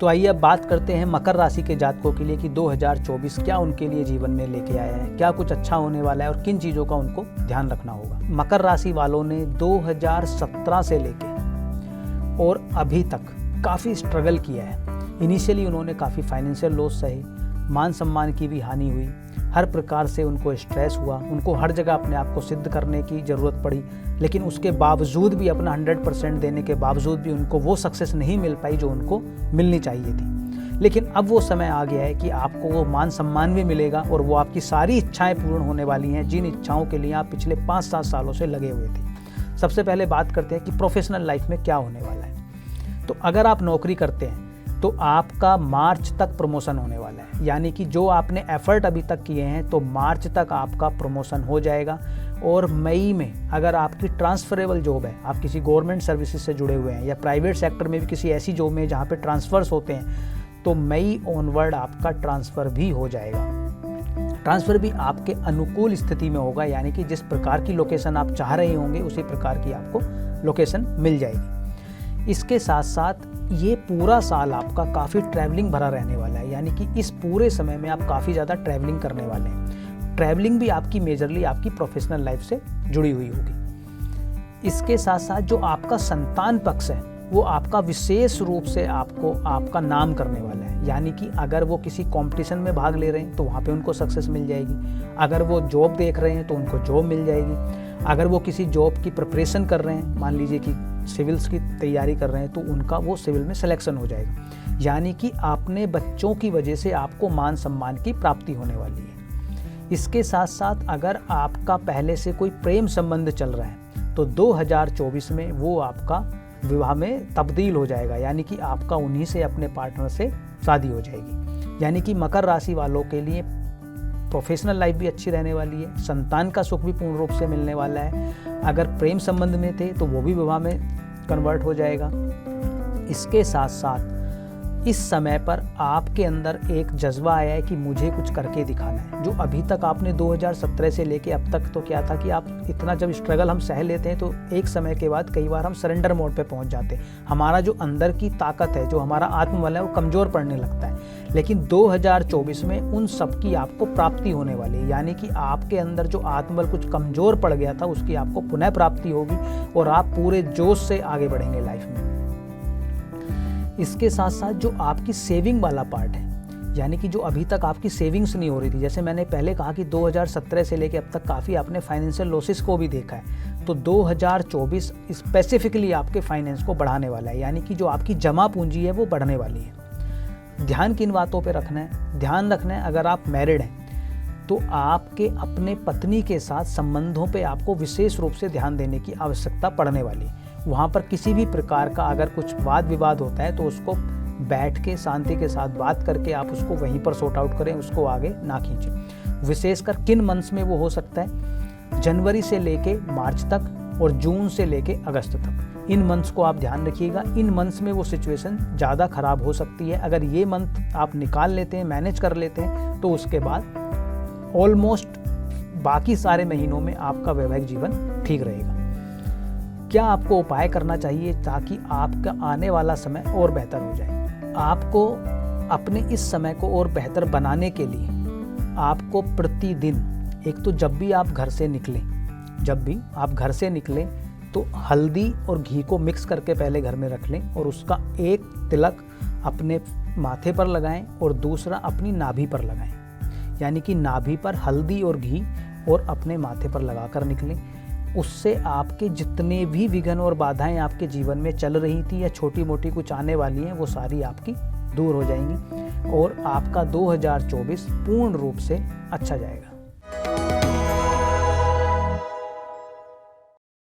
तो आइए अब बात करते हैं मकर राशि के जातकों के लिए कि 2024 क्या उनके लिए जीवन में लेके आया है, क्या कुछ अच्छा होने वाला है और किन चीज़ों का उनको ध्यान रखना होगा। मकर राशि वालों ने 2017 से लेके और अभी तक काफ़ी स्ट्रगल किया है। इनिशियली उन्होंने काफ़ी फाइनेंशियल लॉस सहे, मान सम्मान की भी हानि हुई, हर प्रकार से उनको स्ट्रेस हुआ, उनको हर जगह अपने आप को सिद्ध करने की ज़रूरत पड़ी, लेकिन उसके बावजूद भी अपना 100% देने के बावजूद भी उनको वो सक्सेस नहीं मिल पाई जो उनको मिलनी चाहिए थी। लेकिन अब वो समय आ गया है कि आपको वो मान सम्मान भी मिलेगा और वो आपकी सारी इच्छाएं पूर्ण होने वाली हैं, जिन इच्छाओं के लिए आप पिछले 5-7 सालों से लगे हुए थे। सबसे पहले बात करते हैं कि प्रोफेशनल लाइफ में क्या होने वाला है। तो अगर आप नौकरी करते हैं तो आपका मार्च तक प्रमोशन होने वाला है, यानी कि जो आपने एफर्ट अभी तक किए हैं तो मार्च तक आपका प्रमोशन हो जाएगा। और मई में अगर आपकी ट्रांसफरेबल जॉब है, आप किसी गवर्नमेंट सर्विसेज से जुड़े हुए हैं या प्राइवेट सेक्टर में भी किसी ऐसी जॉब में जहाँ पे ट्रांसफ़र्स होते हैं, तो मई ऑनवर्ड आपका ट्रांसफ़र भी हो जाएगा। ट्रांसफ़र भी आपके अनुकूल स्थिति में होगा, यानी कि जिस प्रकार की लोकेशन आप चाह रहे होंगे उसी प्रकार की आपको लोकेशन मिल जाएगी। इसके साथ साथ ये पूरा साल आपका काफ़ी ट्रैवलिंग भरा रहने वाला है, यानी कि इस पूरे समय में आप काफ़ी ज़्यादा ट्रैवलिंग करने वाले हैं। ट्रैवलिंग भी आपकी मेजरली आपकी प्रोफेशनल लाइफ से जुड़ी हुई होगी। इसके साथ साथ जो आपका संतान पक्ष है वो आपका विशेष रूप से आपको आपका नाम करने वाला है, यानी कि अगर वो किसी कंपटीशन में भाग ले रहे हैं तो वहाँ पे उनको सक्सेस मिल जाएगी, अगर वो जॉब देख रहे हैं तो उनको जॉब मिल जाएगी, अगर वो किसी जॉब की प्रिपरेशन कर रहे हैं, मान लीजिए कि सिविल्स की तैयारी कर रहे हैं, तो उनका वो सिविल में सिलेक्शन हो जाएगा। यानी कि अपने बच्चों की वजह से आपको मान सम्मान की प्राप्ति होने वाली है। इसके साथ साथ अगर आपका पहले से कोई प्रेम संबंध चल रहा है तो 2024 में वो आपका विवाह में तब्दील हो जाएगा, यानी कि आपका उन्हीं से अपने पार्टनर से शादी हो जाएगी। यानी कि मकर राशि वालों के लिए प्रोफेशनल लाइफ भी अच्छी रहने वाली है, संतान का सुख भी पूर्ण रूप से मिलने वाला है। अगर प्रेम संबंध में थे तो वो भी विवाह में कन्वर्ट हो जाएगा। इसके साथ साथ इस समय पर आपके अंदर एक जज्बा आया है कि मुझे कुछ करके दिखाना है। जो अभी तक आपने 2017 से लेके अब तक तो क्या था कि आप इतना जब स्ट्रगल हम सह लेते हैं तो एक समय के बाद कई बार हम सरेंडर मोड पे पहुंच जाते हैं। हमारा जो अंदर की ताकत है, जो हमारा आत्मबल है, वो कमज़ोर पड़ने लगता है। लेकिन 2024 में उन सब की आपको प्राप्ति होने वाली है, यानी कि आपके अंदर जो आत्मबल कुछ कमज़ोर पड़ गया था उसकी आपको पुनः प्राप्ति होगी और आप पूरे जोश से आगे बढ़ेंगे लाइफ में। इसके साथ साथ जो आपकी सेविंग वाला पार्ट है, यानी कि जो अभी तक आपकी सेविंग्स नहीं हो रही थी, जैसे मैंने पहले कहा कि 2017 से लेकर अब तक काफ़ी आपने फाइनेंशियल लॉसेस को भी देखा है, तो 2024 स्पेसिफिकली आपके फाइनेंस को बढ़ाने वाला है, यानी कि जो आपकी जमा पूंजी है वो बढ़ने वाली है। ध्यान किन बातों पे रखना है? ध्यान रखना है अगर आप मैरिड हैं तो आपके अपने पत्नी के साथ संबंधों पे आपको विशेष रूप से ध्यान देने की आवश्यकता पड़ने वाली है। वहाँ पर किसी भी प्रकार का अगर कुछ वाद विवाद होता है तो उसको बैठ के शांति के साथ बात करके आप उसको वहीं पर सॉर्ट आउट करें, उसको आगे ना खींचें। विशेषकर किन मंथ्स में वो हो सकता है? जनवरी से लेके मार्च तक और जून से लेके अगस्त तक। इन मंथ्स को आप ध्यान रखिएगा। इन मंथ्स में वो सिचुएशन ज़्यादा ख़राब हो सकती है। अगर ये मंथ आप निकाल लेते हैं, मैनेज कर लेते हैं, तो उसके बाद ऑलमोस्ट बाकी सारे महीनों में आपका वैवाहिक जीवन ठीक रहेगा। क्या आपको उपाय करना चाहिए ताकि आपका आने वाला समय और बेहतर हो जाए? आपको अपने इस समय को और बेहतर बनाने के लिए आपको प्रतिदिन, एक तो जब भी आप घर से निकलें तो हल्दी और घी को मिक्स करके पहले घर में रख लें और उसका एक तिलक अपने माथे पर लगाएं और दूसरा अपनी नाभि पर लगाएं। यानी कि नाभि पर हल्दी और घी और अपने माथे पर लगाकर निकलें। उससे आपके जितने भी विघ्न और बाधाएं आपके जीवन में चल रही थी या छोटी मोटी कुछ आने वाली हैं, वो सारी आपकी दूर हो जाएंगी और आपका 2024 पूर्ण रूप से अच्छा जाएगा।